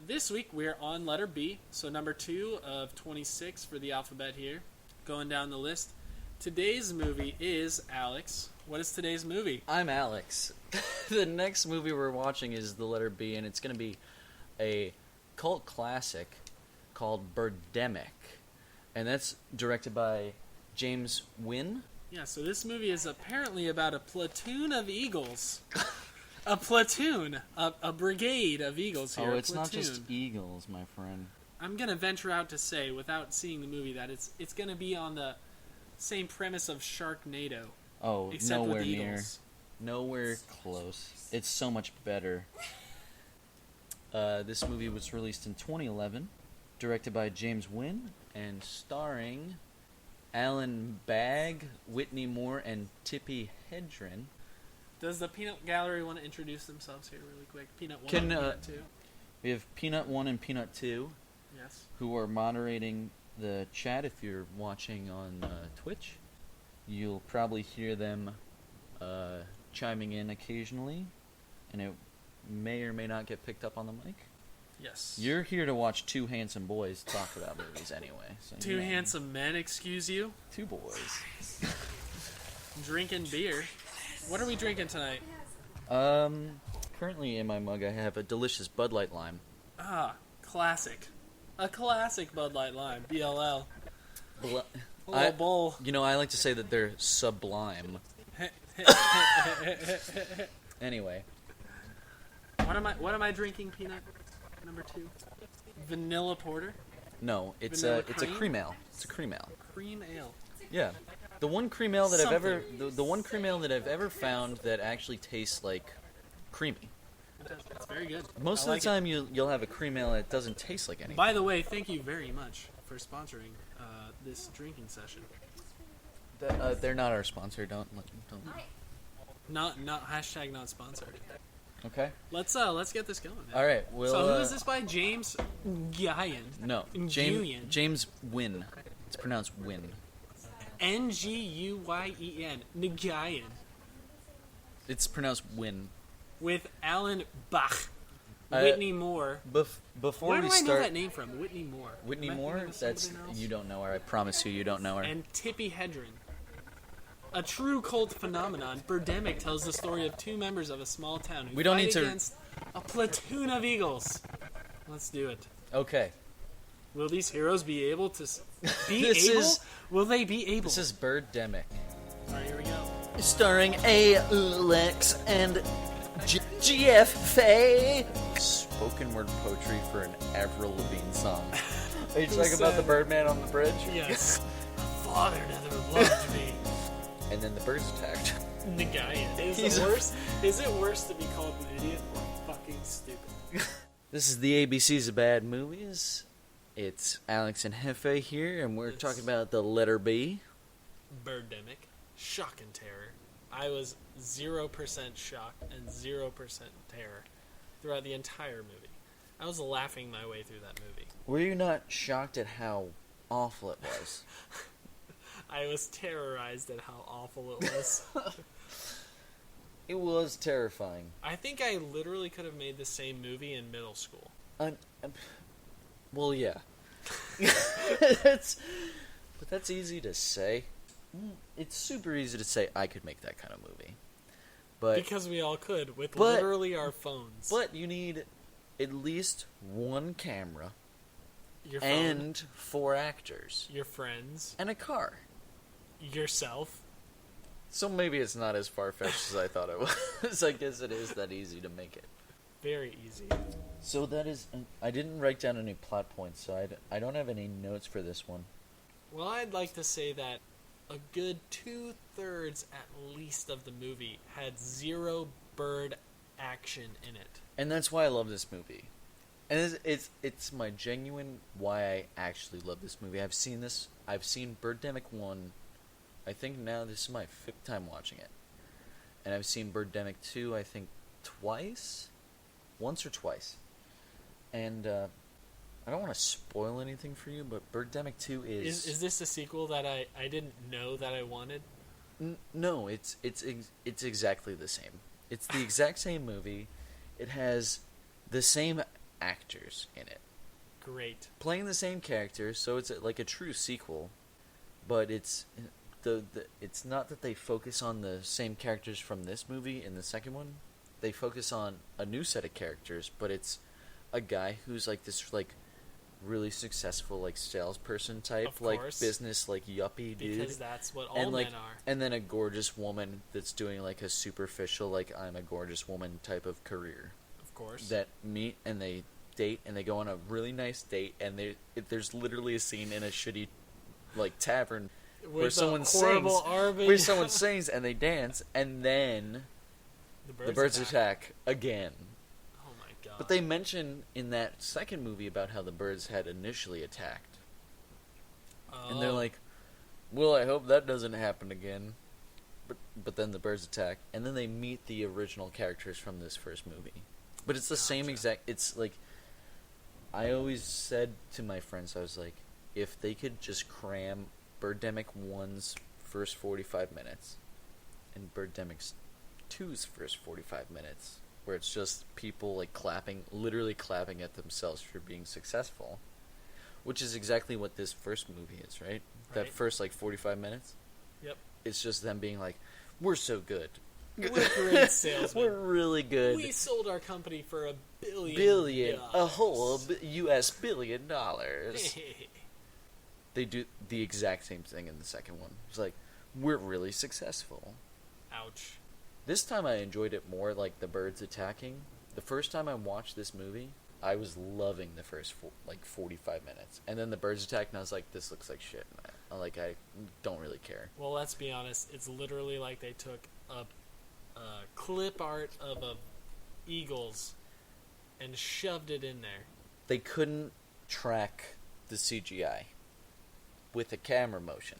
this week we're on letter B, so number 2 of 26 for the alphabet here. Going down the list. Today's movie is, Alex. What is today's movie? I'm Alex. The next movie we're watching is the letter B, and it's going to be a cult classic called Birdemic. And that's directed by James Nguyen. Yeah, so this movie is apparently about a platoon of eagles. A platoon. A brigade of eagles here. Oh, it's not just eagles, my friend. I'm going to venture out to say, without seeing the movie, that it's going to be on the same premise of Sharknado. Oh, except nowhere with near. eagles. Nowhere close. It's so much better. This movie was released in 2011, directed by James Nguyen, and starring Alan Bagh, Whitney Moore, and Tippi Hedren. Does the Peanut Gallery want to introduce themselves here really quick? Peanut 1 Can, and Peanut 2. We have Peanut 1 and Peanut 2, Yes. who are moderating the chat. If you're watching on Twitch, you'll probably hear them chiming in occasionally, and it may or may not get picked up on the mic. Yes. You're here to watch two handsome boys talk about movies anyway. So, Two handsome men, excuse you. Two boys. Drinking beer. What are we drinking tonight? Currently in my mug I have a delicious Bud Light Lime. Ah, classic. A classic Bud Light Lime. BLL. A little bowl. You know, I like to say that they're sublime. Anyway. What am I drinking, Peanut? Number 2. Vanilla porter. No, it's Vanilla a cream? cream ale. It's a cream ale. Cream ale. Yeah. The one cream ale that I've ever Something. the one cream ale that I've ever found that actually tastes like creamy. It's very good. Most I of the time you'll have a cream ale that doesn't taste like anything. By the way, thank you very much for sponsoring this drinking session. They're not our sponsor. Don't. Not hashtag not sponsored. Okay. Let's get this going. Man. All right. Well. So who is this by? James Nguyen. No. Nguyen. James Nguyen. It's pronounced Nguyen. Nguyen. Nguyen. It's pronounced Nguyen. With Alan Bagh. Whitney Moore. Before Where we do I start, know that name from? Whitney Moore. Whitney Am I Moore. thinking of That's something else? you don't know her. I promise you don't know her. And Tippi Hedren. A true cult phenomenon, Birdemic tells the story of two members of a small town who We don't fight need to- against a platoon of eagles. Let's do it. Okay. Will these heroes be able to be This able? is- Will they be able? This is Birdemic. All right, here we go. Starring Alex and GF Faye. Spoken word poetry for an Avril Lavigne song. Are you talking about the Birdman on the bridge? Yes. Father never loved me. And then the birds attacked. The guy is He's it worse? Is it worse to be called an idiot or fucking stupid? This is the ABCs of Bad Movies. It's Alex and Hefe here, and we're Yes. talking about the letter B. Birdemic. Shock and terror. I was 0% shock and 0% terror throughout the entire movie. I was laughing my way through that movie. Were you not shocked at how awful it was? I was terrorized at how awful it was. It was terrifying. I think I literally could have made the same movie in middle school. Well, yeah. But that's easy to say. It's super easy to say I could make that kind of movie. But Because we all could, with literally our phones. But you need at least one camera Your phone, and 4 actors your friends, and a car. yourself. So maybe it's not as far-fetched as I thought it was. I guess it is that easy to make it. Very easy. So that is... I didn't write down any plot points, so I don't have any notes for this one. Well, I'd like to say that a good 2/3 at least of the movie had 0 bird action in it. And that's why I love this movie. And it's my genuine why I actually love this movie. I've seen Birdemic 1. I think now this is my 5th time watching it. And I've seen Birdemic 2, I think, twice? Once or twice. And I don't want to spoil anything for you, but Birdemic 2 is... Is this a sequel that I didn't know that I wanted? No, it's exactly the same. It's the exact same movie. It has the same actors in it. Great. Playing the same characters, so it's like a true sequel, but it's it's not that they focus on the same characters from this movie in the second one. They focus on a new set of characters, but it's a guy who's like this like really successful like salesperson type, like business like yuppie dude. Because that's what all men are. And then a gorgeous woman that's doing like a superficial like I'm a gorgeous woman type of career. Of course. That meet and they date and they go on a really nice date and there's literally a scene in a shitty like tavern where someone sings and they dance and then the birds attack again. Oh my god. But they mention in that second movie about how the birds had initially attacked. Oh. And they're like, well, I hope that doesn't happen again. But then the birds attack and then they meet the original characters from this first movie. But it's the same exact, it's like, I always said to my friends, I was like, if they could just cram Birdemic 1's first 45 minutes and Birdemic 2's first 45 minutes, where it's just people like literally clapping at themselves for being successful, which is exactly what this first movie is, right? That first like 45 minutes? Yep. It's just them being like, we're so good. We're great salesmen. We're really good. We sold our company for $1 billion. A whole US $1 billion. They do the exact same thing in the second one. It's like, we're really successful. Ouch. This time I enjoyed it more, like the birds attacking. The first time I watched this movie, I was loving the first 45 minutes. And then the birds attacked and I was like, this looks like shit. I don't really care. Well, let's be honest. It's literally like they took a clip art of eagles and shoved it in there. They couldn't track the CGI with a camera motion.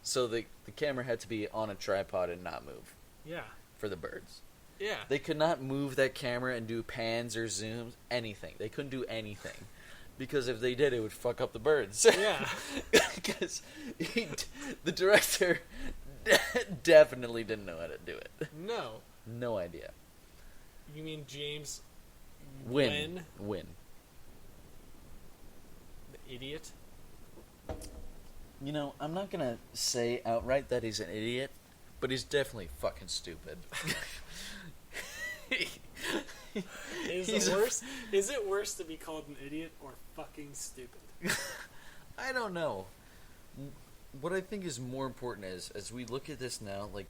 So the camera had to be on a tripod and not move. Yeah. For the birds. Yeah. They could not move that camera and do pans or zooms, anything. They couldn't do anything. Because if they did, it would fuck up the birds. Yeah. Because the director definitely didn't know how to do it. No. No idea. You mean James Nguyen? The idiot? You know, I'm not gonna say outright that he's an idiot, but he's definitely fucking stupid. Is it worse to be called an idiot or fucking stupid? I don't know. What I think is more important is, as we look at this now, like,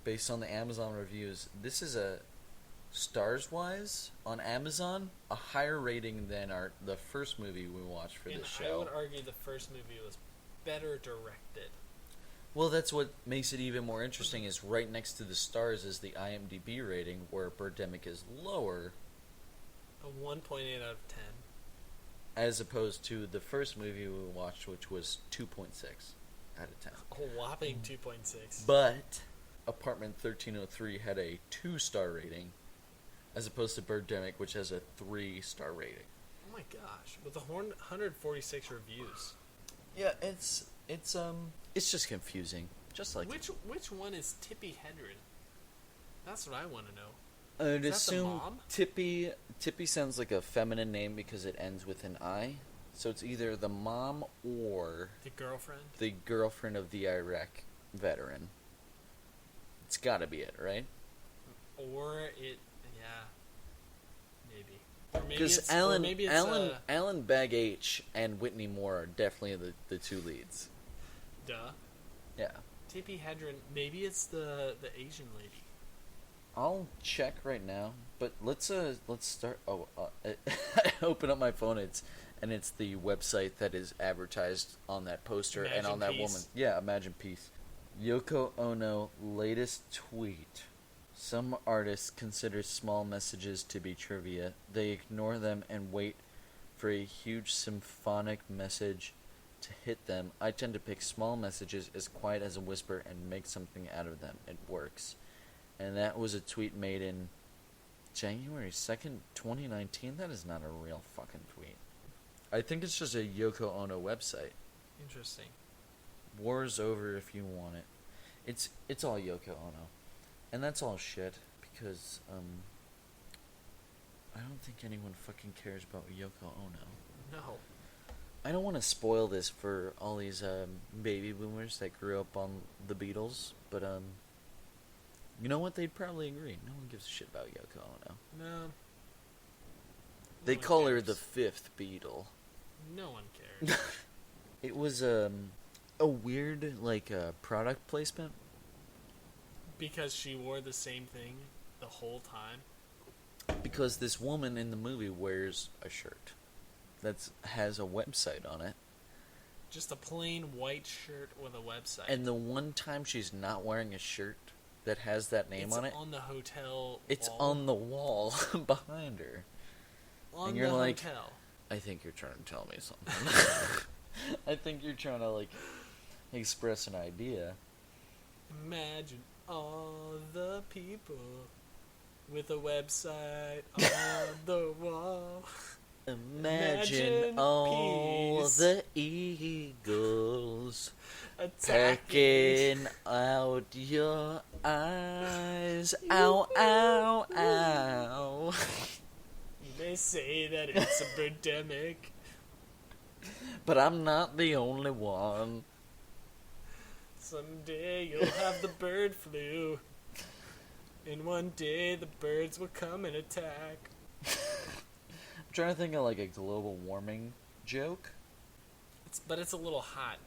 based on the Amazon reviews, this is stars-wise, on Amazon, a higher rating than the first movie we watched for this show. I would argue the first movie was better directed. Well, that's what makes it even more interesting, is right next to the stars is the IMDb rating, where Birdemic is lower. A 1.8 out of 10. As opposed to the first movie we watched, which was 2.6 out of 10. A whopping 2.6. But Apartment 1303 had a 2-star rating, as opposed to Birdemic, which has a 3-star rating. Oh my gosh. With 146 reviews. Yeah, it's just confusing. Just like which one is Tippi Hedren? That's what I want to know. I would is assume that the mom? Tippy sounds like a feminine name because it ends with an I. So it's either the mom or the girlfriend. The girlfriend of the Iraq veteran. It's got to be it, right? Or it, yeah, maybe. Or maybe because Alan Bagh H and Whitney Moore are definitely the two leads. Duh. Yeah. Tippi Hedren. Maybe it's the Asian lady. I'll check right now, but let's start. I open up my phone. It's the website that is advertised on that poster and on that woman. Yeah, Imagine Peace. Yoko Ono latest tweet. Some artists consider small messages to be trivia. They ignore them and wait for a huge symphonic message to hit them. I tend to pick small messages as quiet as a whisper and make something out of them. It works. And that was a tweet made in January 2nd, 2019. That is not a real fucking tweet. I think it's just a Yoko Ono website. Interesting. War's over if you want it. It's all Yoko Ono. And that's all shit, because I don't think anyone fucking cares about Yoko Ono. No. I don't want to spoil this for all these baby boomers that grew up on the Beatles, but you know what? They'd probably agree. No one gives a shit about Yoko Ono. No. They No one call her cares. the fifth Beatle. No one cares. It was a weird product placement. Because she wore the same thing the whole time. Because this woman in the movie wears a shirt that has a website on it. Just a plain white shirt with a website. And the one time she's not wearing a shirt that has that name on it, It's on the hotel it's wall. on the wall behind her. On and you're the like, hotel. I think you're trying to tell me something. I think you're trying to express an idea. Imagine all the people with a website on the wall. Imagine all peace. the eagles Attacking. pecking out your eyes. Ow, ow, ow. You may say that it's a birdemic. But I'm not the only one. Someday you'll have the bird flu. And one day the birds will come and attack. I'm trying to think of a global warming joke. But it's a little hot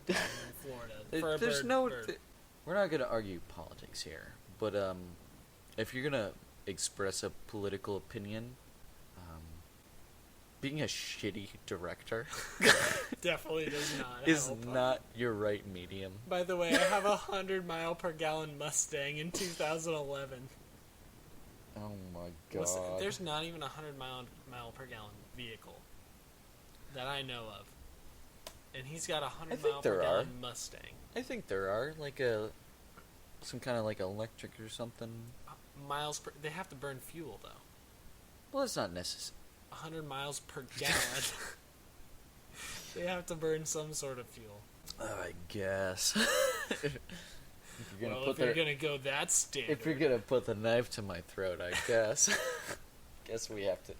in Florida. For a There's bird. We're not going to argue politics here, but if you're going to express a political opinion, being a shitty director Definitely does not is help. not your right medium. By the way, I have a 100-mile-per-gallon Mustang in 2011. Oh my god. There's not even a 100-mile-per-gallon vehicle that I know of. And he's got a I think there 100-mile-per-gallon Mustang. I think there are, some kind of electric or something. Miles per... They have to burn fuel, though. Well, it's not necessary. 100 miles per gallon. They have to burn some sort of fuel. I guess. if you're gonna If you're gonna go that standard. If you're gonna put the knife to my throat, I guess. Guess we have to.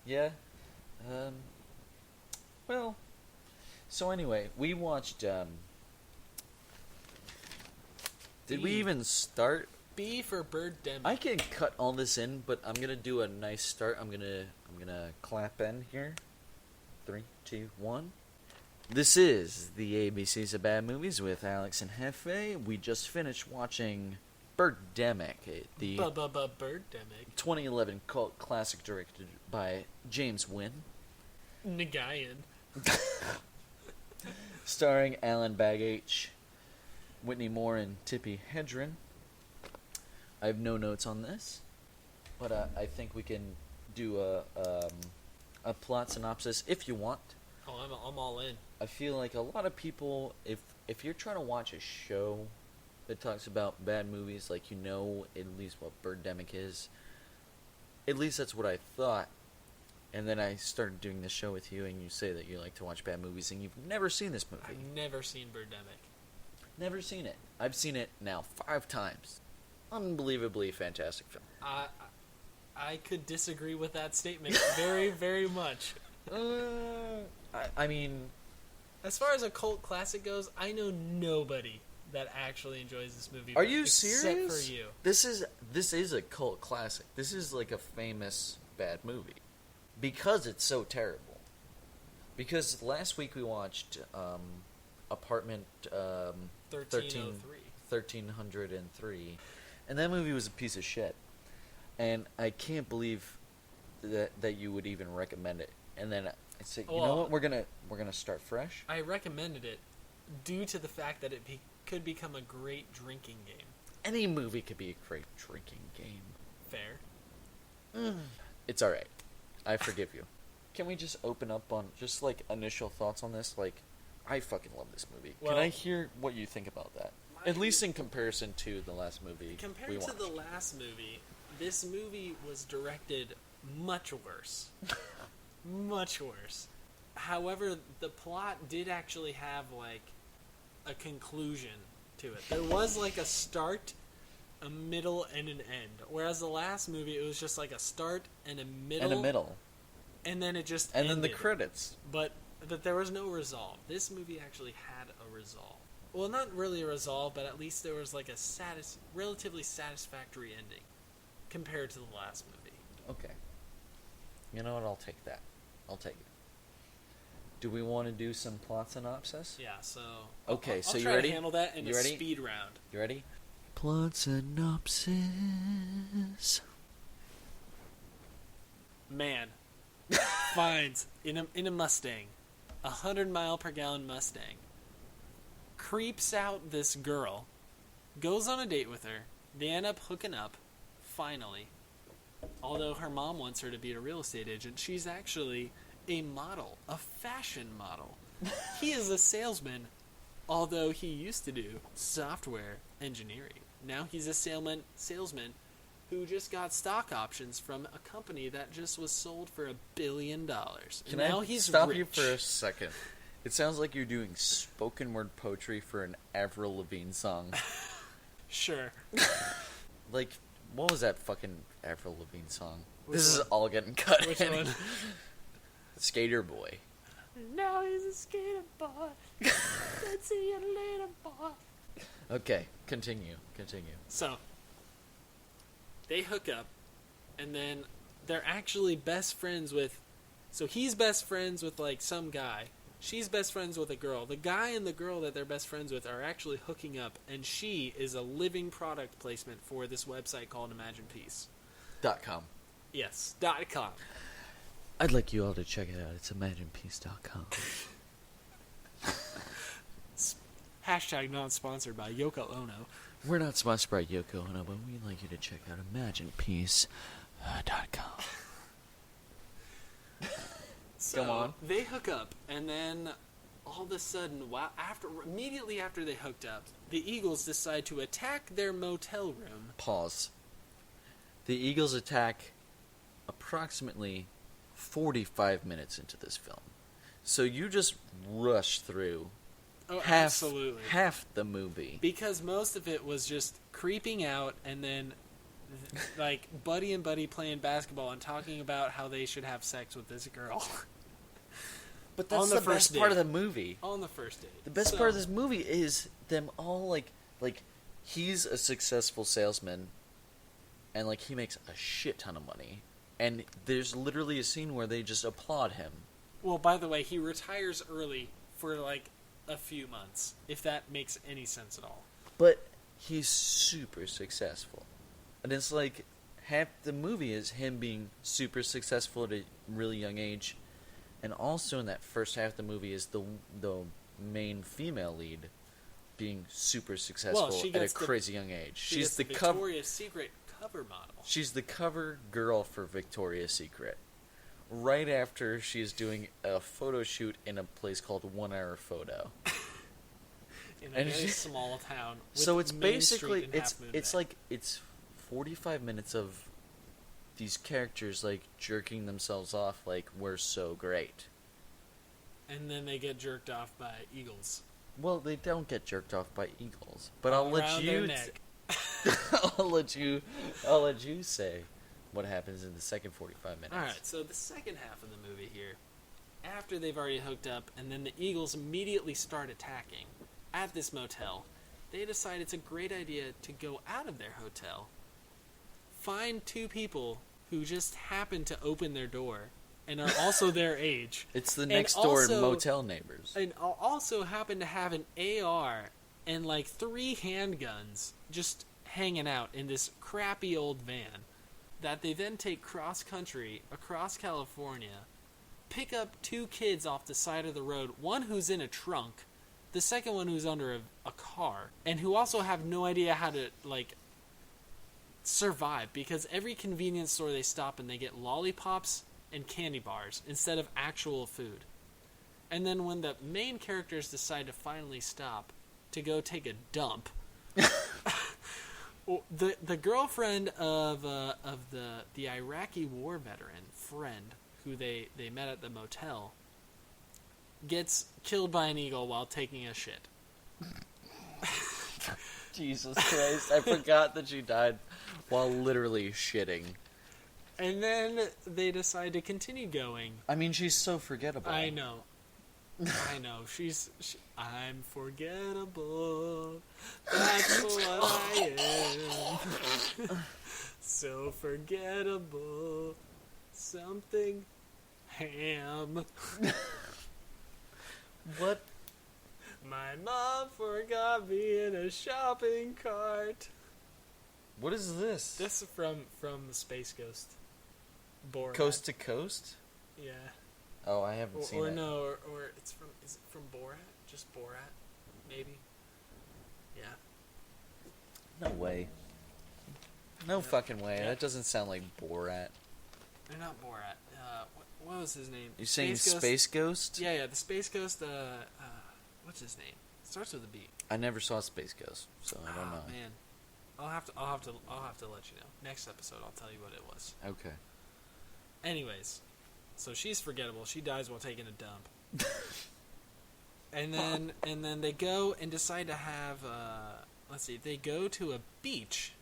Yeah. Well. So anyway, we watched. Did we B. even start? B for Birdemic. I can cut all this in, but I'm gonna do a nice start. I'm gonna clap in here. 3, 2, 1. This is the ABCs of Bad Movies with Alex and Hefe. We just finished watching Birdemic, the Birdemic. 2011 cult classic directed by James Nguyen, Nguyen. starring Alan Bagh, Whitney Moore, and Tippi Hedren. I have no notes on this, but I think we can do a plot synopsis if you want. Oh, I'm all in. I feel like a lot of people, if you're trying to watch a show that talks about bad movies, at least what Birdemic is. At least that's what I thought. And then I started doing this show with you, and you say that you like to watch bad movies, and you've never seen this movie. I've never seen Birdemic. Never seen it. I've seen it now 5 times. Unbelievably fantastic film. I could disagree with that statement very, very much. I mean, As far as a cult classic goes, I know nobody that actually enjoys this movie. are you except serious? for you. This is a cult classic. This is like a famous bad movie because it's so terrible. Because last week we watched Apartment 1303, and that movie was a piece of shit. And I can't believe that you would even recommend it. And then I said, you know what, we're gonna start fresh. I recommended it due to the fact that it could become a great drinking game. Any movie could be a great drinking game. Fair. It's all right. I forgive you. Can we just open up on just initial thoughts on this? I fucking love this movie. Well, can I hear what you think about that? At least in comparison to the last movie Compared we to watched. the last movie, this movie was directed much worse. Much worse. However, the plot did actually have a conclusion to it. There was a start a middle and an end. Whereas the last movie, it was just like a start and a middle. And a middle. And then it just And ended. then the credits. But there was no resolve. This movie actually had a resolve. Well, not really a resolve, but at least there was like a relatively satisfactory ending compared to the last movie. Okay. You know what? I'll take that. I'll take it. Do we want to do some plot synopsis? Yeah, so... Okay, so you I'll try ready? to handle that in You a ready? speed round. You ready? Plot synopsis. Man finds in a Mustang, 100-mile-per-gallon Mustang, creeps out this girl, goes on a date with her, they end up hooking up, finally. Although her mom wants her to be a real estate agent, she's actually a model, a fashion model. He is a salesman, although he used to do software engineering. Now he's a salesman who just got stock options from a company that just was sold for $1 billion. Can now I he's stop rich. you for a second? It sounds like you're doing spoken word poetry for an Avril Lavigne song. Sure. Like, what was that fucking Avril Lavigne song? Which This is one? all getting cut. Which in. one? Skater Boy. Now he's a skater boy. Let's see you later, boy. Okay, continue. So, they hook up, and then they're actually best friends with... So he's best friends with, like, some guy. She's best friends with a girl. The guy and the girl that they're best friends with are actually hooking up, and she is a living product placement for this website called Imagine Peace. .com. Yes, .com. I'd like you all to check it out. It's imaginepeace.com. Hashtag not sponsored by Yoko Ono. We're not sponsored by Yoko Ono, but we'd like you to check out imaginepeace.com. So Go on. They hook up, and then all of a sudden, immediately after they hooked up, the Eagles decide to attack their motel room. Pause. The Eagles attack approximately 45 minutes into this film. So you just rush through Absolutely. half the movie. Because most of it was just creeping out, and then like Buddy and Buddy playing basketball and talking about how they should have sex with this girl. But that's On the the first best part of date. the movie. On the first date. The best part of this movie is them all like he's a successful salesman, and like he makes a shit ton of money, and there's literally a scene where they just applaud him. Well, by the way, he retires early for like a few months, if that makes any sense at all. But he's super successful, and it's like half the movie is him being super successful at a really young age. And also in that first half of the movie is the main female lead being super successful at a crazy young age. She's the Victoria's Secret cover model. She's the cover girl for Victoria's Secret. Right after she's doing a photo shoot in a place called 1 Hour Photo. In a very small town. So it's Main basically Street and Half Moon Bay. it's 45 minutes of these characters like jerking themselves off like we're so great. And then they get jerked off by eagles. Well, they don't get jerked off by eagles, but I'll let Around you their neck. I'll let you say what happens in the second 45 minutes. Alright, so the second half of the movie here, after they've already hooked up and then the eagles immediately start attacking at this motel, they decide it's a great idea to go out of their hotel, find two people who just happen to open their door and are also their age. It's the next door also, motel neighbors. And also happen to have an AR and like 3 handguns just hanging out in this crappy old van that they then take cross country across California, pick up 2 kids off the side of the road, one who's in a trunk, the second one who's under a car, and who also have no idea how to like survive, because every convenience store they stop in, they get lollipops and candy bars instead of actual food. And then when the main characters decide to finally stop to go take a dump, the girlfriend of the Iraqi war veteran friend who they met at the motel gets killed by an eagle while taking a shit. Jesus Christ, I forgot that she died while literally shitting. And then they decide to continue going. I mean, she's so forgettable. I know. I'm forgettable. That's what I am. So forgettable. Something ham. What? My mom forgot me in a shopping cart. What is this? This is from the Space Ghost. Borat. Coast to Coast? Yeah. Oh, I haven't seen it. Or it's from, is it from Borat? Just Borat? Maybe? Yeah. No way. No fucking way. Yeah. That doesn't sound like Borat. They're not Borat. What was his name? You saying Space Ghost? Yeah, the Space Ghost, what's his name? Starts with a B. I never saw Space Ghost, so I don't know. Man. I'll have to let you know. Next episode I'll tell you what it was. Okay. Anyways, so she's forgettable. She dies while taking a dump. and then they go and decide to have they go to a beach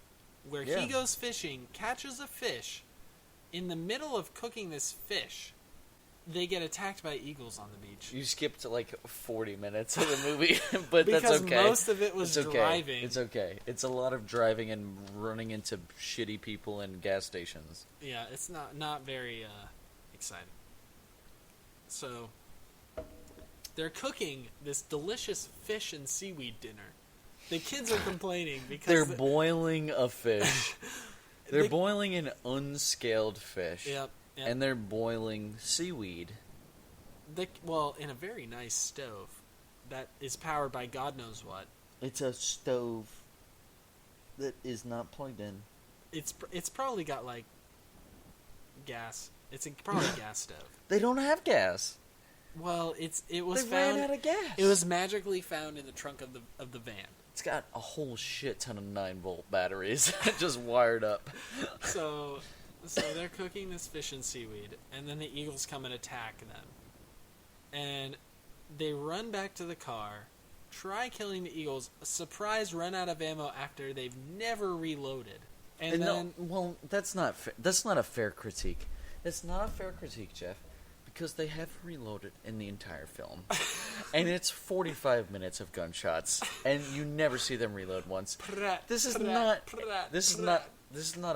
where he goes fishing, catches a fish. In the middle of cooking this fish, they get attacked by eagles on the beach. You skipped like 40 minutes of the movie, but that's okay. Because most of it was driving. It's okay. It's a lot of driving and running into shitty people and gas stations. Yeah, it's not very exciting. So, they're cooking this delicious fish and seaweed dinner. The kids are complaining because they're boiling a fish. They're boiling an unscaled fish. Yep. And they're boiling seaweed. In a very nice stove that is powered by God knows what. It's a stove that is not plugged in. It's probably got like gas. It's probably a gas stove. They don't have gas. Well, it was they found. Ran out of gas. It was magically found in the trunk of the van. It's got a whole shit ton of 9-volt batteries just wired up. So they're cooking this fish and seaweed, and then the eagles come and attack them. And they run back to the car, try killing the eagles, surprise run out of ammo after they've never reloaded. And then... well, that's not that's not a fair critique. It's not a fair critique, Jeff, because they have reloaded in the entire film. And it's 45 minutes of gunshots, and you never see them reload once. This is not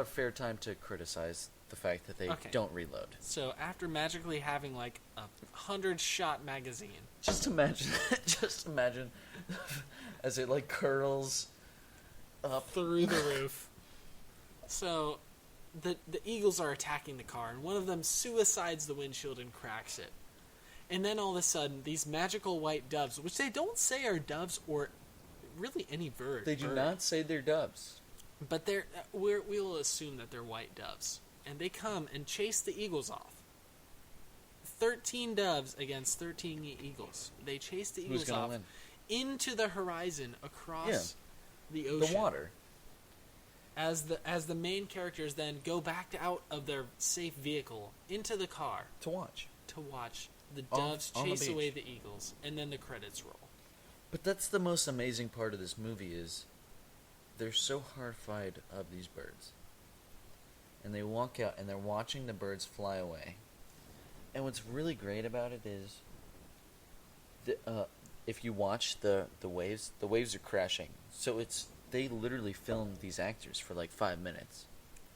a fair time to criticize the fact that they don't reload. So after magically having like a 100-shot magazine, just imagine as it like curls up through the roof. So the eagles are attacking the car, and one of them suicides the windshield and cracks it. And then all of a sudden, these magical white doves, which they don't say are doves or really any bird. They do not say they're doves. But we'll assume that they're white doves. And they come and chase the eagles off. 13 doves against 13 eagles. They chase the eagles off into the horizon across the ocean. The water. As the main characters then go back out of their safe vehicle into the car. To watch. The doves chase away the eagles, and then the credits roll. But that's the most amazing part of this movie is they're so horrified of these birds. And they walk out and they're watching the birds fly away. And what's really great about it is if you watch the waves are crashing. So they literally filmed these actors for like 5 minutes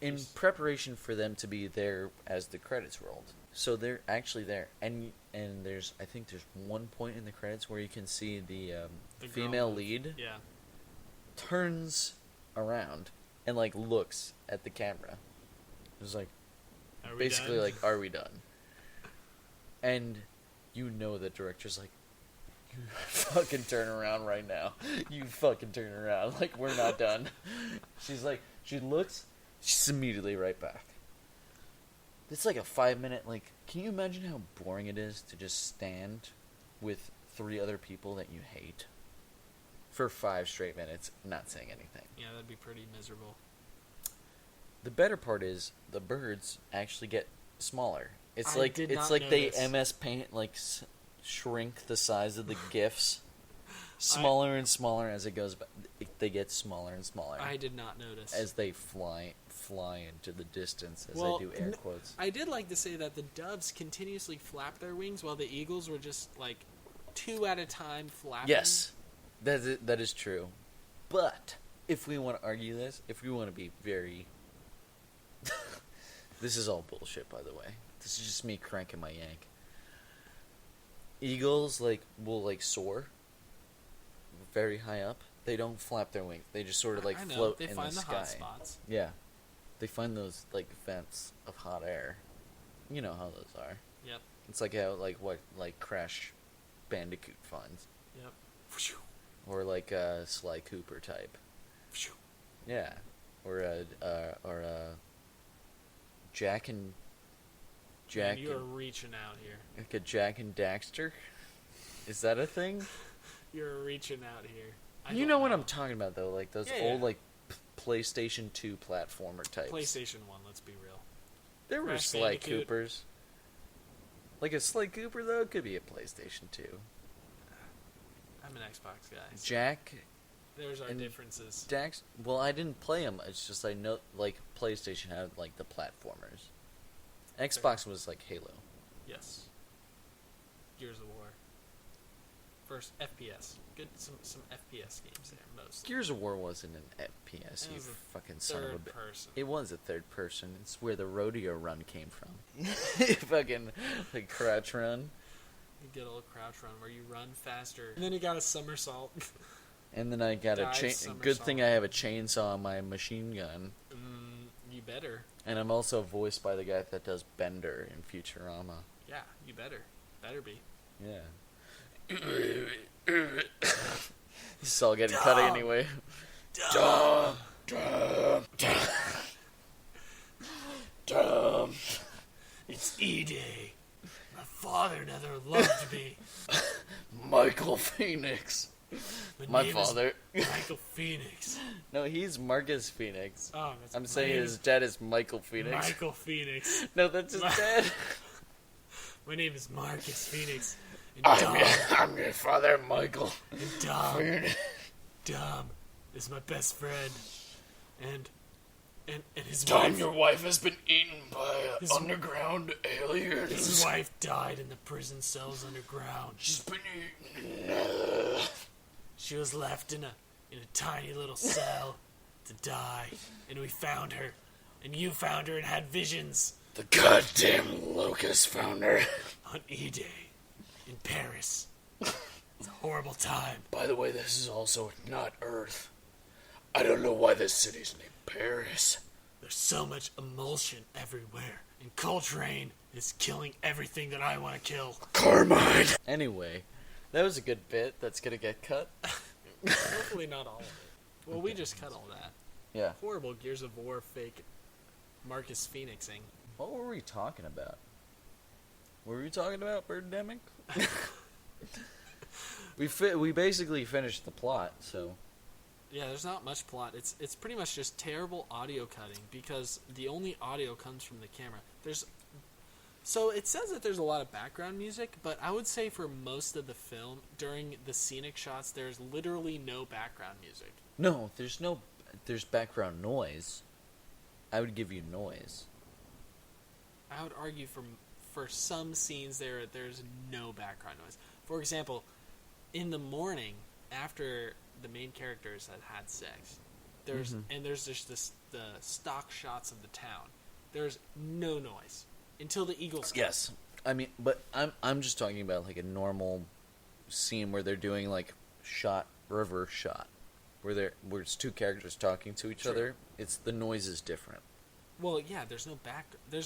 in preparation for them to be there as the credits rolled. So they're actually there, and I think there's one point in the credits where you can see the female lead turns around and like looks at the camera. It's like basically done? Like, are we done? And you know the director's like, you fucking turn around right now. You fucking turn around. Like, we're not done. She's like, she looks, she's immediately right back. It's like a 5-minute, like, can you imagine how boring it is to just stand with 3 other people that you hate for 5 straight minutes not saying anything? Yeah, that'd be pretty miserable. The better part is the birds actually get smaller. It's like they MS Paint like shrink the size of the GIFs. smaller and smaller as it goes. They get smaller and smaller. I did not notice. As they fly into the distance. As well, I do air quotes. I did like to say that the doves continuously flap their wings while the eagles were just like 2 at a time flapping. Yes, that is true. But if we want to argue this, if we want to be very, this is all bullshit, by the way. This is just me cranking my yank. Eagles will soar very high up. They don't flap their wings. They just sort of float they in find the the sky. hot spots. Yeah, they find those vents of hot air. You know how those are. Yep. It's like how Crash Bandicoot finds. Yep. Or like a Sly Cooper type. Yeah. Or Jack and Man, you are reaching out here. like a Jack and Daxter. Is that a thing? You're reaching out here. You know what I'm talking about though, like those old yeah. PlayStation 2 platformer types. PlayStation 1, let's be real. There were Crash Sly Bandicoot. Coopers. Like a Sly Cooper though could be a PlayStation 2. I'm an Xbox guy. So Jack there's our and differences. Dax. Well, I didn't play them. It's just I know PlayStation had the platformers. Xbox was like Halo. Yes. Gears of War. First FPS. Good some FPS games there most. Gears of War wasn't an FPS, It you was a fucking son of a Third bitch. person. It was a third person. It's where the rodeo run came from. Fucking crouch run. You get a little crouch run where you run faster. And then you got a somersault. And then I got a Dive chain. somersault. Good thing I have a chainsaw on my machine gun. You better. And I'm also voiced by the guy that does Bender in Futurama. Yeah, you better. Better be. Yeah. This is all getting cut anyway. Dumb. It's E-Day. My father never loved me. Michael Phoenix. My name father. is Michael Phoenix. No, he's Marcus Phoenix. Oh, I'm saying his dad is Michael Phoenix. Michael Phoenix. No, that's his dad. My name is Marcus Phoenix. And I'm your father, Michael. And Dom is my best friend. And his wife. Your wife has been eaten by underground aliens. His wife died in the prison cells underground. She's been eaten. She was left in a tiny little cell to die, and we found her, and you found her and had visions. The goddamn locust found her. On E-Day, in Paris. It's a horrible time. By the way, this is also not Earth. I don't know why this city's named Paris. There's so much emulsion everywhere, and Coltrane is killing everything that I want to kill. Carmine! Anyway, that was a good bit that's gonna get cut. Hopefully not all of it. Well, we just cut all that. Yeah. Horrible Gears of War fake Marcus Phoenixing. What were we talking about? Were we talking about Birdemic? We basically finished the plot, so... Yeah, there's not much plot. It's pretty much just terrible audio cutting because the only audio comes from the camera. So it says that there's a lot of background music, but I would say for most of the film, during the scenic shots, there's literally no background music. No, there's background noise. I would give you noise. I would argue for some scenes there's no background noise. For example, in the morning after the main characters had sex, there's just the stock shots of the town. There's no noise until the eagles come. Yes, I mean, but I'm just talking about like a normal scene where they're doing like reverse shot, where it's two characters talking to each other. It's the noise is different. Well, yeah, there's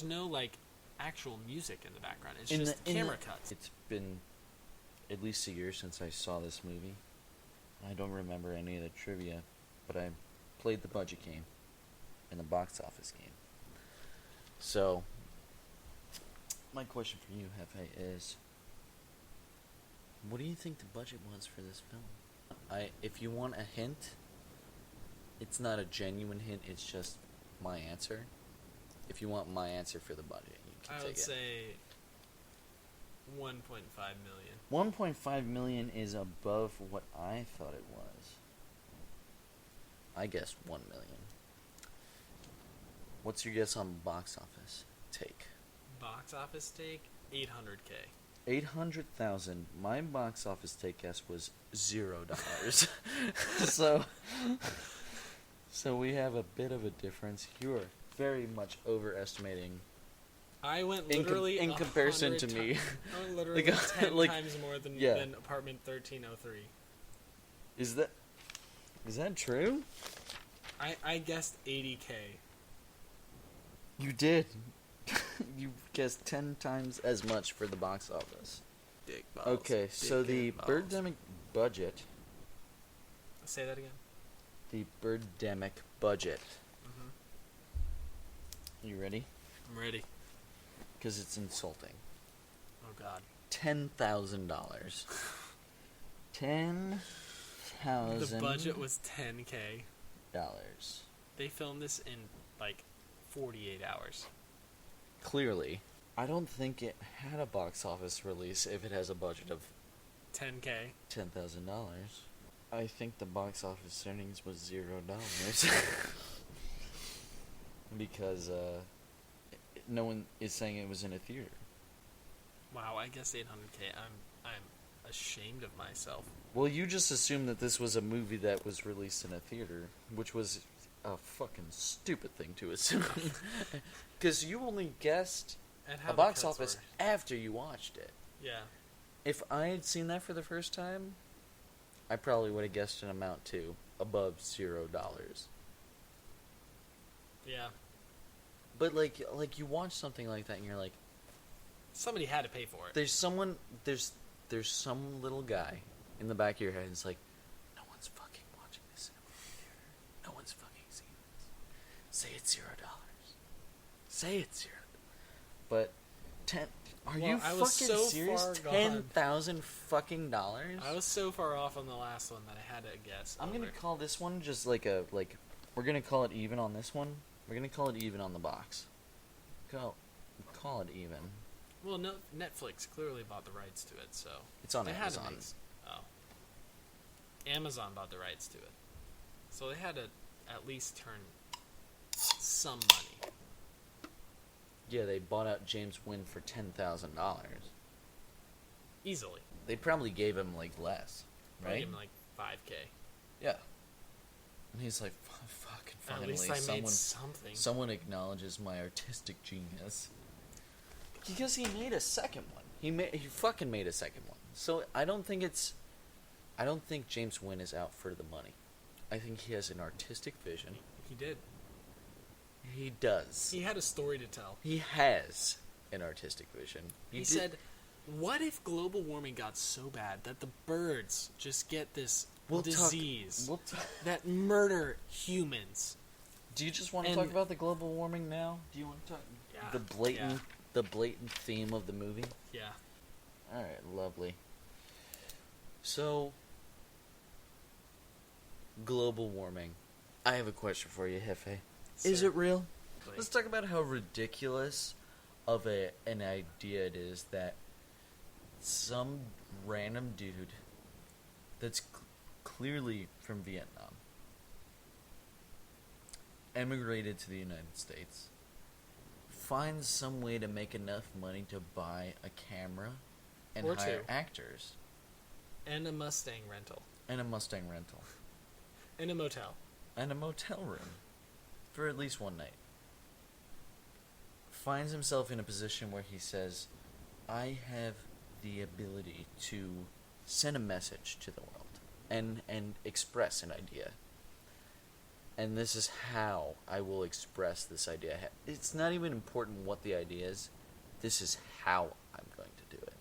no like actual music in the background. It's just camera cuts. It's been at least a year since I saw this movie. I don't remember any of the trivia, but I played the budget game and the box office game. So, my question for you, Hefe, is what do you think the budget was for this film? If you want a hint, it's not a genuine hint, it's just my answer. If you want my answer for the budget, you can take it. I would say 1.5 million. 1.5 million is above what I thought it was. I guess 1 million. What's your guess on box office take? Box office take 800K. 800,000. My box office take guess was $0. so, so we have a bit of a difference. You are very much overestimating. I went literally in comparison to me. I went literally 10 times more than apartment 1303. Is that true? I guessed 80K. You did. You guessed 10 times as much for the box office. Big balls. Okay, so the Birdemic budget. Say that again. The Birdemic budget. Mm-hmm. You ready? I'm ready. Because it's insulting. Oh God. $10,000. 10,000. The budget was 10K. Dollars. They filmed this in like 48 hours. Clearly, I don't think it had a box office release if it has a budget of 10K. $10,000. I think the box office earnings was $0. Because no one is saying it was in a theater. Wow, I guess 800K. I'm ashamed of myself. Well, you just assumed that this was a movie that was released in a theater, which was a fucking stupid thing to assume. Because you only guessed a box office after you watched it. Yeah. If I had seen that for the first time, I probably would have guessed an amount too, above $0. Yeah. But like you watch something like that and you're like, somebody had to pay for it. there's some little guy in the back of your head who's like, no one's fucking watching this in a movie theater. No one's fucking seeing this. Say it's $0. Say it's $0. But are you fucking serious? 10,000 fucking dollars? I was so far off on the last one that I had to guess. I'm gonna call this one just like we're gonna call it even on this one. We're gonna call it even on the box. Call it even. Well, no, Netflix clearly bought the rights to it, so it's on they Amazon. Had to Amazon bought the rights to it, so they had to at least turn some money. Yeah, they bought out James Nguyen for $10,000. Easily. They probably gave him like less, right? Probably gave him like 5K. Yeah. And he's like, fucking finally, at least I made something. Someone acknowledges my artistic genius. Because he made a second one. He fucking made a second one. So I don't think James Nguyen is out for the money. I think he has an artistic vision. He did. He does. He had a story to tell. He has an artistic vision. He said, what if global warming got so bad that the birds just get this disease that murder humans? Do you just want to talk about the global warming now? Do you want to talk the blatant theme of the movie? Yeah. All right, lovely. So, global warming. I have a question for you, Hefe. Is it real? Please. Let's talk about how ridiculous of an idea it is that some random dude that's clearly from Vietnam emigrated to the United States, finds some way to make enough money to buy a camera and hire actors. And a Mustang rental. And a Mustang rental. And a motel. And a motel room. For at least one night. Finds himself in a position where he says, I have the ability to send a message to the world and express an idea. And this is how I will express this idea. It's not even important what the idea is. This is how I'm going to do it.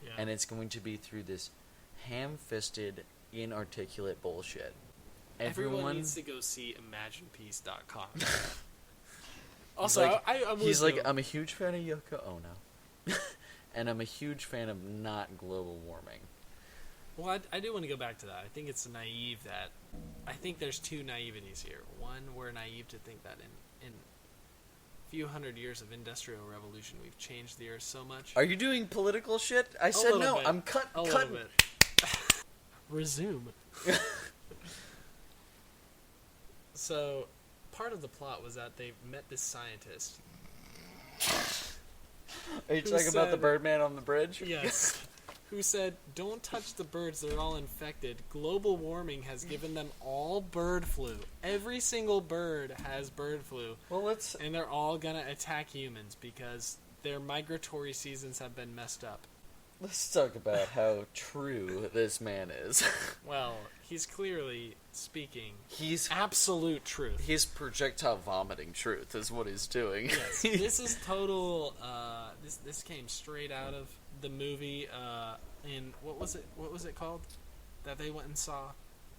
Yeah. And it's going to be through this ham-fisted, inarticulate bullshit. Everyone needs to go see ImaginePeace.com. Also, like, he's like, I'm a huge fan of Yoko Ono. And I'm a huge fan of not global warming. Well, I do want to go back to that. I think it's naive that... I think there's two naiveties here. One, we're naive to think that in few hundred years of industrial revolution, we've changed the earth so much. Are you doing political shit? I said little no. bit. I'm A cutting. little bit. Resume. So, part of the plot was that they met this scientist. Are you Who talking about the said- Birdman on the bridge? Yes. Who said, don't touch the birds, they're all infected. Global warming has given them all bird flu. Every single bird has bird flu. Well, let's. And they're all gonna attack humans because their migratory seasons have been messed up. Let's talk about how true this man is. Well, he's clearly speaking He's absolute truth. He's projectile vomiting truth is what he's doing. Yes, this is total. This came straight out of the movie. In what was it called? That they went and saw,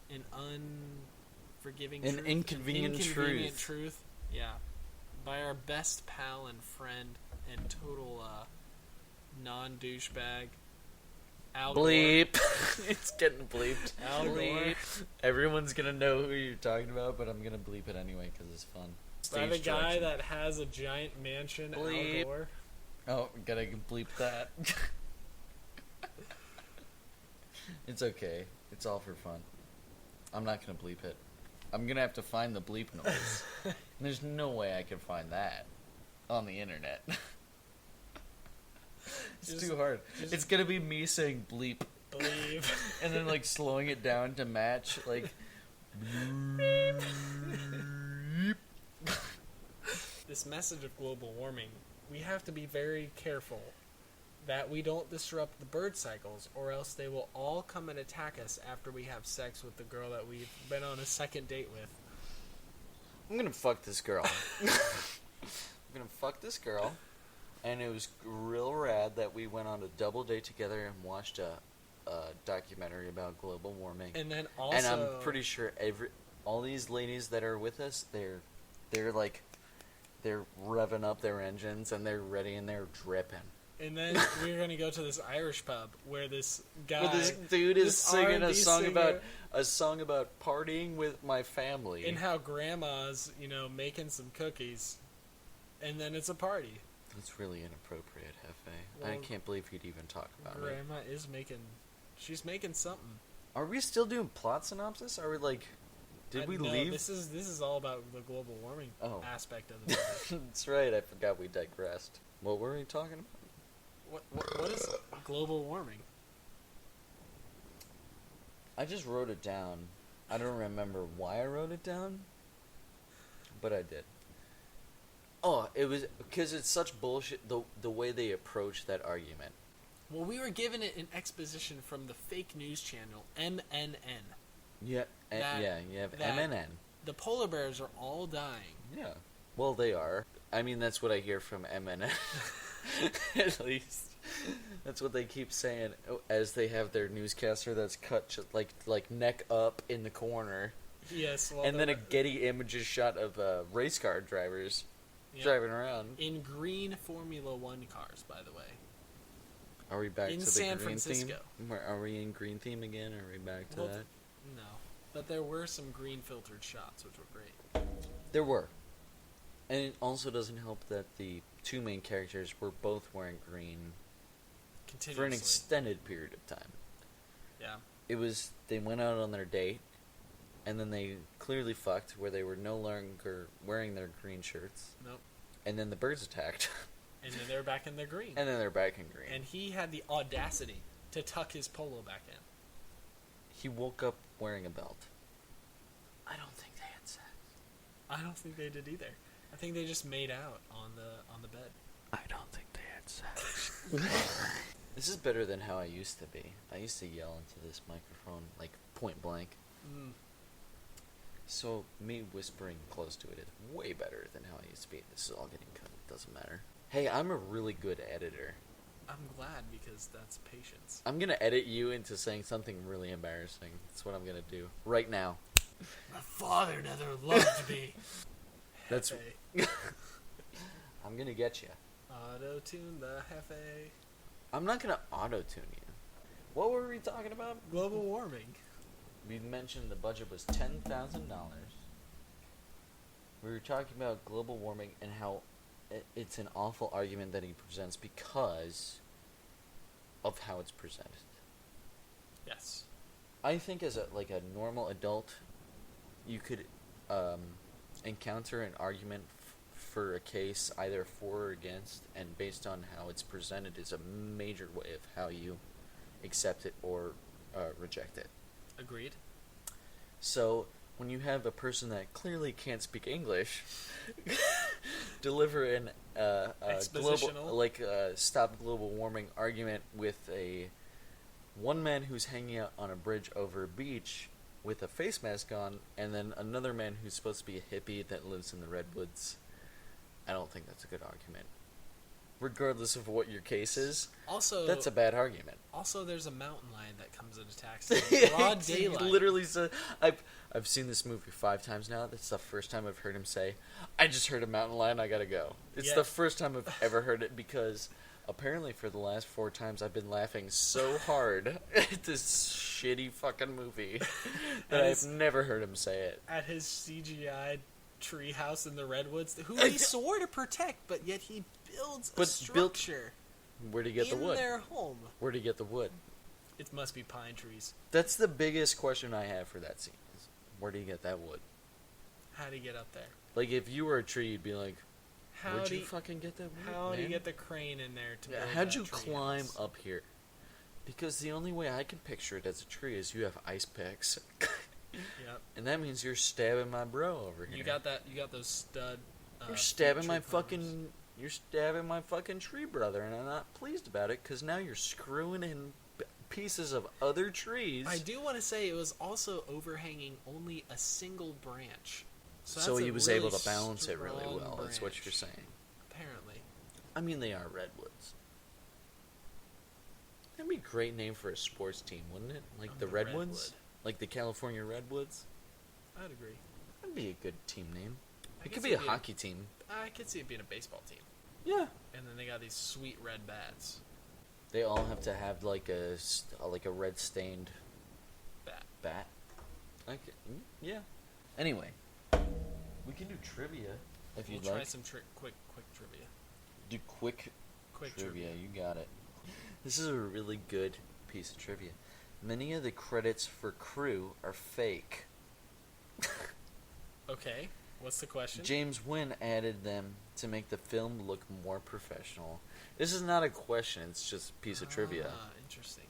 an unforgiving, An truth? inconvenient truth. truth. Yeah, by our best pal and friend and total non-douchebag. Al Gore. Bleep. It's getting bleeped. Al Gore. Bleep. Everyone's gonna know who you're talking about, but I'm gonna bleep it anyway because it's fun. By the Stage guy direction. that has a giant mansion, Bleep. Al Gore. Oh, gotta bleep that. It's okay. It's all for fun. I'm not gonna bleep it. I'm gonna have to find the bleep noise. There's no way I can find that on the internet. It's Just- too hard. just- It's gonna be me saying bleep Believe. and then like slowing it down to match like. This message of global warming, we have to be very careful that we don't disrupt the bird cycles, or else they will all come and attack us after we have sex with the girl that we've been on a second date with. I'm gonna fuck this girl. I'm gonna fuck this girl, and it was real rad that we went on a double date together and watched a documentary about global warming. And then also, And I'm pretty sure all these ladies that are with us, they're revving up their engines and they're ready and they're dripping. and then we're gonna go to this Irish pub where this guy, But this dude is this singing R&B a song about partying with my family. and how grandma's, making some cookies, and then it's a party. That's really inappropriate, Hefe. I Well, can't believe you'd even talk about it. Grandma is she's making something. Are we still doing plot synopsis? Are we like? Did we No, leave? This is all about the global warming aspect of the movie. That's right. I forgot we digressed. What were we talking about? What is global warming? I just wrote it down. I don't remember why I wrote it down, but I did. Oh, it was because it's such bullshit. The way they approach that argument. Well, we were given it an exposition from the fake news channel MNN. Yeah, you have that- MNN. The polar bears are all dying. Yeah. Well, they are. I mean, that's what I hear from MNN. At least. That's what they keep saying as they have their newscaster that's cut like neck up in the corner. Yes, well, And then a Getty Images shot of race car drivers yeah, driving around. in green Formula One cars, by the way. Are we back In to the San green Francisco. theme? Are we in green theme again? Are we back to Well, that? No, but there were some green filtered shots, which were great. There were. And it also doesn't help that the two main characters were both wearing green for an Continuously. extended period of time. Yeah. It was, they went out on their date, and then they clearly fucked where they were no longer wearing their green shirts. Nope. And then the birds attacked. And then they're back in their green. And then they're back in green. And he had the audacity to tuck his polo back in. He woke up wearing a belt. I don't think they had sex. I don't think they did either. I think they just made out on the bed. I don't think they had sex. This is better than how I used to be. I used to yell into this microphone, like, point blank. Mm. So, me whispering close to it is way better than how I used to be. This is all getting cut. It doesn't matter. Hey, I'm a really good editor. I'm glad because that's patience. I'm gonna edit you into saying something really embarrassing. That's what I'm gonna do. Right now. My father never loved me. That's... Hefe. I'm gonna get you. Auto-tune the Hefe. I'm not gonna auto-tune you. What were we talking about? Global warming. We mentioned the budget was $10,000. We were talking about global warming and how it's an awful argument that he presents because of how it's presented. Yes. I think as a normal adult, you could encounter an argument for a case either for or against, and based on how it's presented is a major way of how you accept it or reject it. Agreed. So when you have a person that clearly can't speak English deliver an Expositional. stop global warming argument with a one man who's hanging out on a bridge over a beach with a face mask on, and then another man who's supposed to be a hippie that lives in the redwoods, I don't think that's a good argument. Regardless of what your case is, Also, that's a bad argument. Also, there's a mountain lion that comes and attacks them in broad daylight. He literally said, I've seen this movie 5 times now. That's the first time I've heard him say, I just heard a mountain lion, I gotta go. It's the first time I've ever heard it, because apparently for the last 4 times I've been laughing so hard at this shitty fucking movie that I've never heard him say it. At his CGI treehouse in the redwoods, who he swore to protect, but yet he builds a structure. Where'd he get the wood? In their home. Where'd he get the wood? It must be pine trees. That's the biggest question I have for that scene. Is where do you get that wood? How'd he get up there? Like, if you were a tree, you'd be like, How'd where'd you fucking get that wood, How'd man? he get the crane in there to build How'd that you tree climb house? up here? Because the only way I can picture it as a tree is you have ice picks. Yep. And that means you're stabbing my bro over here. You got that? You got those stud. You're stabbing tree my climbers. fucking... You're stabbing my fucking tree brother, and I'm not pleased about it, because now you're screwing in pieces of other trees. I do want to say it was also overhanging only a single branch. So he was able to balance it really strong well, is what branch, you're saying. Apparently. I mean, they are redwoods. That'd be a great name for a sports team, wouldn't it? Like the Redwoods? Like the California Redwoods? I'd agree. That'd be a good team name. I It could could see be a it being- hockey team. I could see it being a baseball team. Yeah. And then they got these sweet red bats. They all have to have like a red stained bat. Okay. Yeah. Anyway, we can do trivia if you'd We'll try like. some quick trivia. Do quick trivia. You got it. This is a really good piece of trivia. Many of the credits for crew are fake. Okay. What's the question? James Nguyen added them to make the film look more professional. This is not a question, it's just a piece of trivia. Interesting.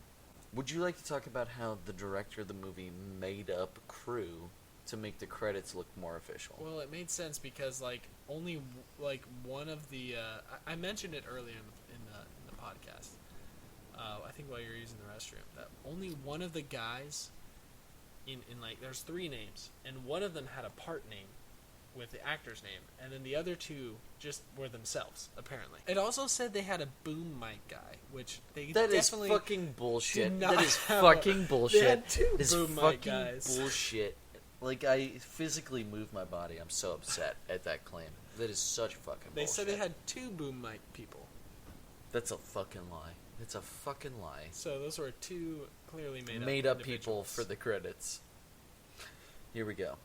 Would you like to talk about how the director of the movie made up crew to make the credits look more official? Well, it made sense because only one of the I mentioned it earlier in the podcast. I think while you were using the restroom, that only one of the guys in there's 3 names, and one of them had a part name with the actor's name, and then the other 2 just were themselves, apparently. It also said they had a boom mic guy, which they That is definitely fucking bullshit. did not That is have fucking They bullshit. had 2 That is boom mic fucking guys. bullshit. Like, I physically moved my body. I'm so upset at that claim. That is such fucking They bullshit. said they had 2 boom mic people. That's a fucking lie. It's a fucking lie. So those were 2 clearly Made up people individuals. for the credits. Here we go.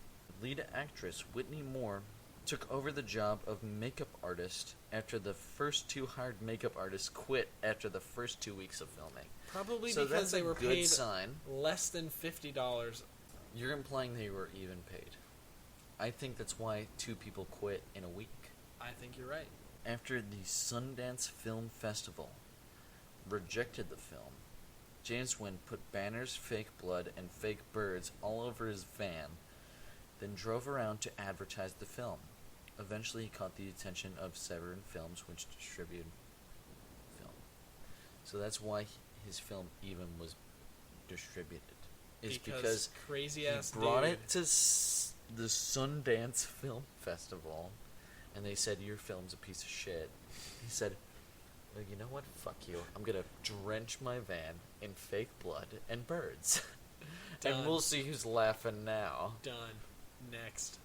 Lead actress Whitney Moore took over the job of makeup artist after the first 2 hired makeup artists quit after the first 2 weeks of filming. Probably So because that's a they were good paid sign. less than $50. You're implying they were even paid. I think that's why 2 people quit in a week. I think you're right. After the Sundance Film Festival rejected the film, James Nguyen put banners, fake blood, and fake birds all over his van, then drove around to advertise the film. Eventually, he caught the attention of Severin Films, which distributed film. So that's why his film even was distributed. Is because crazy he ass brought dude. it to the Sundance Film Festival, and they said, your film's a piece of shit. He said, well, you know what? Fuck you. I'm going to drench my van in fake blood and birds. And Done. we'll see who's laughing now. Done. Next.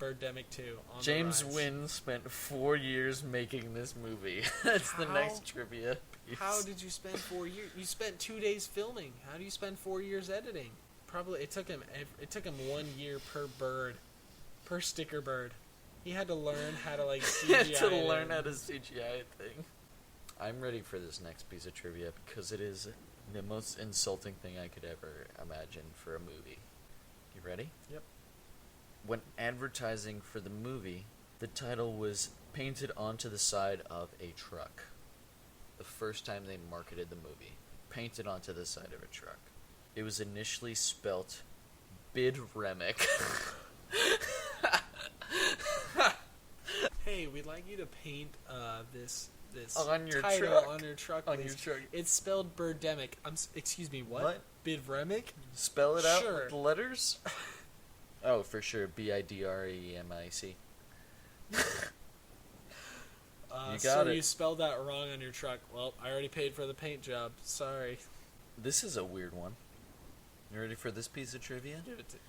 Birdemic 2 on James the rise. Nguyen spent 4 years making this movie. That's the How? next trivia piece. How did you spend 4 years? You spent 2 days filming. How do you spend 4 years editing? Probably it took him 1 year per bird, per sticker bird. He had to learn how to like He had CGI. to learn how to CGI thing. I'm ready for this next piece of trivia because it is the most insulting thing I could ever imagine for a movie. You ready? Yep. When advertising for the movie, the title was painted onto the side of a truck. The first time they marketed the movie, painted onto the side of a truck. It was initially spelt Birdemic. Hey, we'd like you to paint this On your title truck. on your truck. On please. your truck. It's spelled Birdemic. Excuse me, what? What? Birdemic? Spell it out Sure. with letters? Oh, for sure. Bidremic. You got it. You spelled that wrong on your truck. Well, I already paid for the paint job. Sorry. This is a weird one. You ready for this piece of trivia?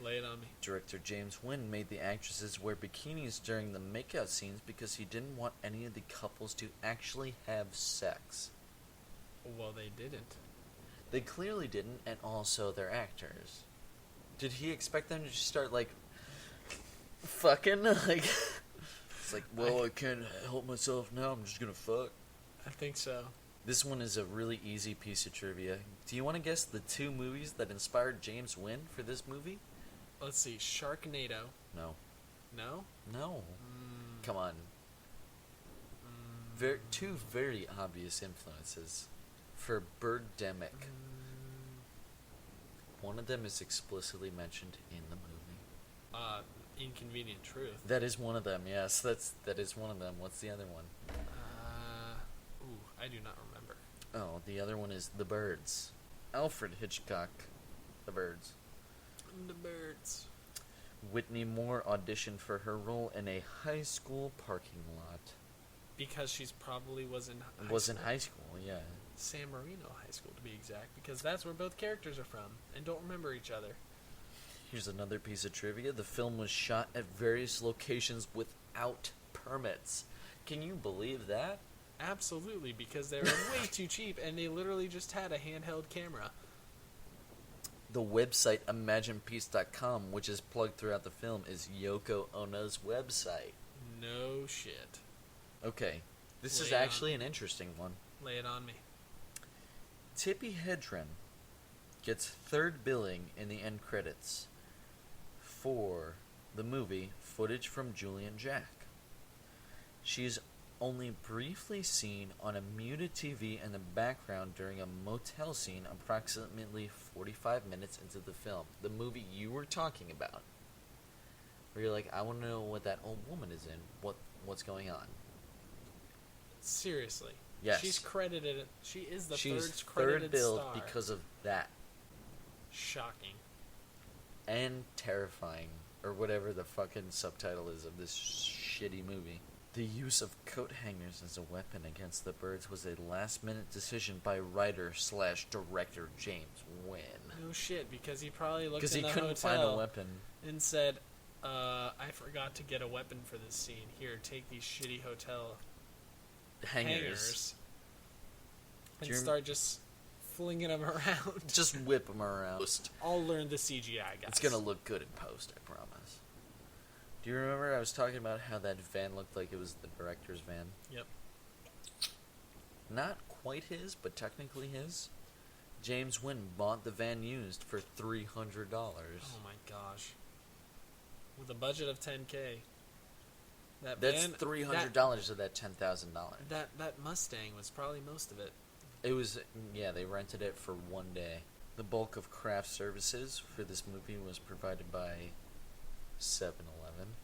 Lay it on me. Director James Nguyen made the actresses wear bikinis during the makeout scenes because he didn't want any of the couples to actually have sex. Well, they didn't. They clearly didn't, and also they're actors. Did he expect them to just start, like, fucking? Like, it's like, well, I can't help myself now, I'm just gonna fuck. I think so. This one is a really easy piece of trivia. Do you want to guess the two movies that inspired James Nguyen for this movie? Let's see. Sharknado. No. No? No. Come on. Two very obvious influences for Birdemic. One of them is explicitly mentioned in the movie. Inconvenient Truth. That is one of them, yes. That is one of them. What's the other one? I do not remember. Oh, the other one is The Birds. Alfred Hitchcock. The Birds. The Birds. Whitney Moore auditioned for her role in a high school parking lot. Because she's probably was in high school, yeah. San Marino High School, to be exact. Because that's where both characters are from. And don't remember each other. Here's another piece of trivia. The film was shot at various locations without permits. Can you believe that? Absolutely, because they were way too cheap, and they literally just had a handheld camera. The website ImaginePeace.com, which is plugged throughout the film, is Yoko Ono's website. No shit. Okay, this Lay is it actually on. an interesting one. Lay it on me. Tippi Hedren gets third billing in the end credits for the movie Footage from Julian Jack. She's only briefly seen on a muted TV in the background during a motel scene approximately 45 minutes into the film. The movie you were talking about. Where you're like, I want to know what that old woman is in. What's going on? Seriously. Yes. She's credited. She is the She's third credited billed star. because of that. Shocking. And terrifying. Or whatever the fucking subtitle is of this shitty movie. The use of coat hangers as a weapon against the birds was a last-minute decision by writer/director James Nguyen. No shit, because he probably looked Because in he the couldn't hotel find a weapon. and said, I forgot to get a weapon for this scene. Here, take these shitty hotel hangers and start just flinging them around. Just whip them around. I'll learn the CGI, guys. It's gonna look good in post, I promise. Do you remember I was talking about how that van looked like it was the director's van? Yep. Not quite his, but technically his. James Nguyen bought the van used for $300. Oh my gosh. With a budget of $10K. That's $300 of that $10,000. That Mustang was probably most of it. It was, yeah, they rented it for one day. The bulk of craft services for this movie was provided by 7-Eleven.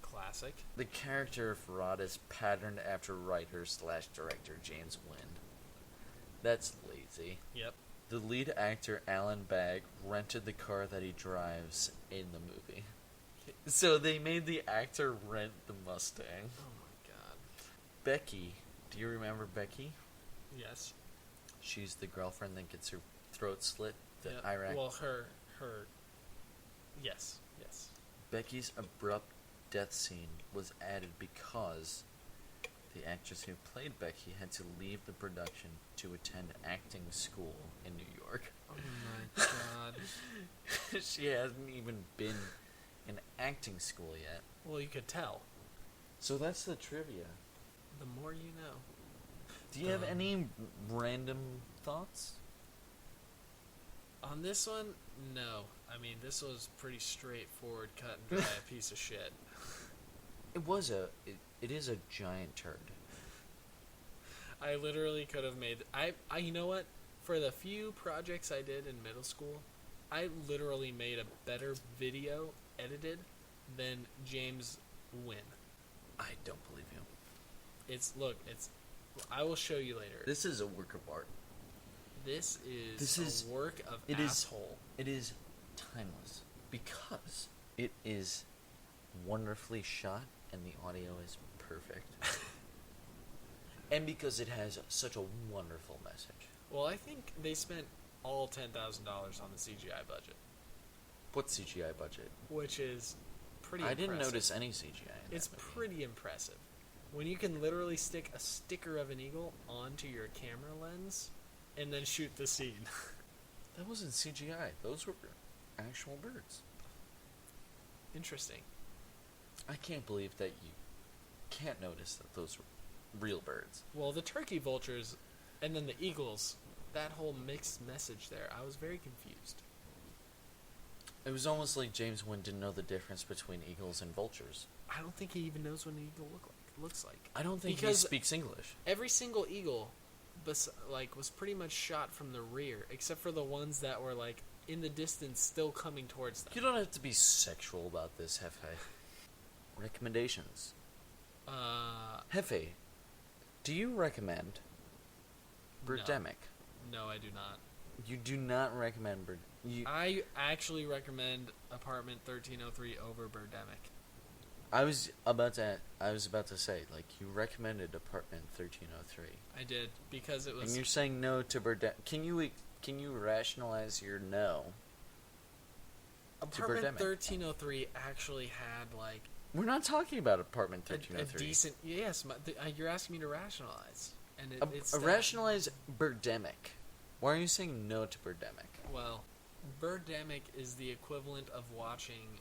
Classic. The character of Rod is patterned after writer/director James Nguyen. That's lazy. Yep. The lead actor, Alan Bagh, rented the car that he drives in the movie. So they made the actor rent the Mustang. Oh my god. Becky. Do you remember Becky? Yes. She's the girlfriend that gets her throat slit. The Yep. Iraq. Well, her. Yes. Becky's abrupt death scene was added because the actress who played Becky had to leave the production to attend acting school in New York. Oh my god. She hasn't even been in acting school yet. Well, you could tell. So that's the trivia. The more you know. Do you have any random thoughts? On this one, no. I mean, this was pretty straightforward, cut and dry, a piece of shit. It is a giant turd. I literally could have made... I you know what? For the few projects I did in middle school, I literally made a better video edited than James Nguyen. I don't believe you. It's... I will show you later. This is a work of art. This is a work of asshole. It is timeless because it is wonderfully shot and the audio is perfect. And because it has such a wonderful message. Well, I think they spent all $10,000 on the CGI budget. What CGI budget? Which is pretty I impressive. didn't notice any CGI in It's that movie. pretty impressive. When you can literally stick a sticker of an eagle onto your camera lens and then shoot the scene. That wasn't CGI. Those were actual birds. Interesting. I can't believe that you can't notice that those were real birds. Well, the turkey vultures and then the eagles, that whole mixed message there, I was very confused. It was almost like James Nguyen didn't know the difference between eagles and vultures. I don't think he even knows what an eagle looks like. I don't think Because he speaks English. Every single eagle was pretty much shot from the rear, except for the ones that were like in the distance still coming towards them. You don't have to be sexual about this, Hefe. Recommendations. Hefe, do you recommend Birdemic? No, I do not. You do not recommend I actually recommend Apartment 1303 over Birdemic. I was about to say, like, you recommended Apartment 1303. I did, because it was... And you're saying no to Birdemic. Can you rationalize your no Apartment to Birdemic? 1303 actually had, like... We're not talking about Apartment a 1303. decent... Yes, you're asking me to rationalize. And it's... Rationalize Birdemic. Why are you saying no to Birdemic? Well, Birdemic is the equivalent of watching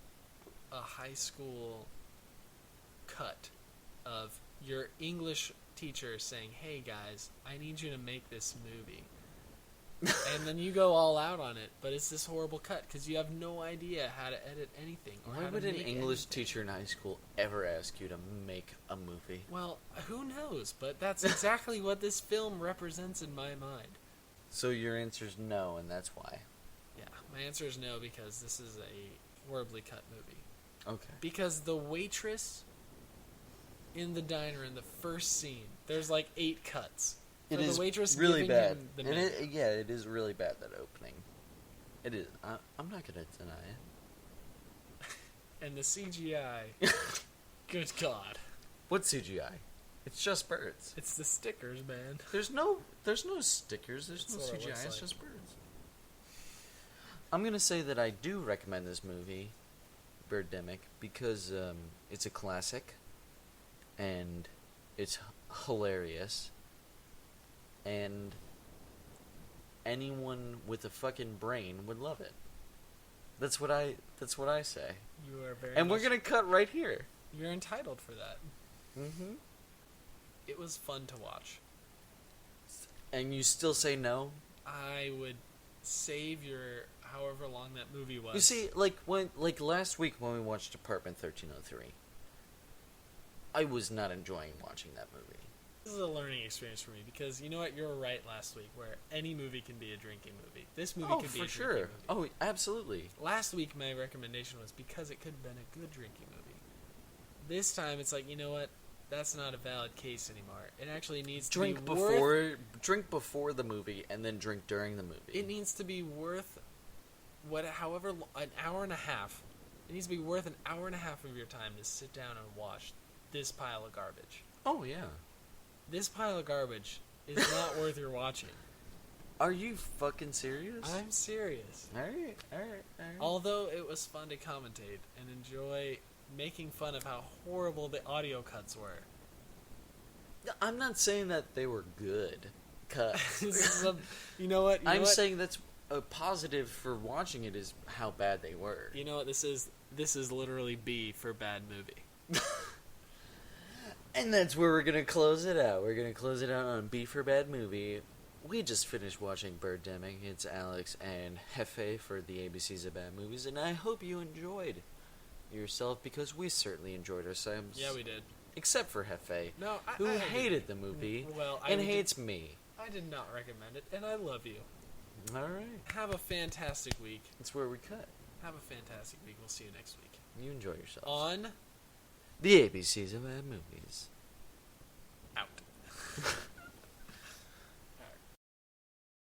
a high school cut of your English teacher saying, "Hey guys, I need you to make this movie." And then you go all out on it, but it's this horrible cut because you have no idea how to edit anything. Or Why how would to an make English anything. teacher in high school ever ask you to make a movie? Well, who knows? But that's exactly what this film represents in my mind. So your answer is no, and that's why. Yeah, my answer is no because this is a horribly cut movie. Okay. Because the waitress in the diner in the first scene, there's like 8 cuts. It For is the waitress really giving bad. him the menu. It is really bad, that opening. It is. I'm not going to deny it. And the CGI, good God. What CGI? It's just birds. It's the stickers, man. There's no stickers. There's That's no what it CGI. looks It's like. just birds. I'm going to say that I do recommend this movie, Birdemic, because it's a classic, and it's hilarious, and anyone with a fucking brain would love it. That's what I say. You are very And we're much- going to cut right here. You're entitled for that. Mm-hmm. It was fun to watch. And you still say no? I would save your however long that movie was. You see, like last week when we watched Apartment 1303, I was not enjoying watching that movie. This is a learning experience for me because you know what? You were right last week where any movie can be a drinking movie. This movie Oh, can be for a sure. drinking movie. Oh, absolutely. Last week my recommendation was because it could have been a good drinking movie. This time it's like, you know what? That's not a valid case anymore. It actually needs to be Drink before the movie and then drink during the movie. It needs to be worth an hour and a half. It needs to be worth an hour and a half of your time to sit down and watch this pile of garbage. Oh yeah. This pile of garbage is not worth your watching. Are you fucking serious? I'm serious. All right. Although it was fun to commentate and enjoy making fun of how horrible the audio cuts were. I'm not saying that they were good cuts. You know what? I'm saying that's a positive for watching it is how bad they were. You know what this is? This is literally B for bad movie. And that's where we're gonna close it out. We're gonna close it out on B for Bad Movie. We just finished watching Birdemic. It's Alex and Hefe for the ABCs of Bad Movies, and I hope you enjoyed yourself because we certainly enjoyed ourselves. Yeah, we did. Except for Hefe, No, who I hated the movie and hates me. I did not recommend it, and I love you. All right. Have a fantastic week. That's where we cut. Have a fantastic week. We'll see you next week. You enjoy yourself. On the ABCs of Bad Movies.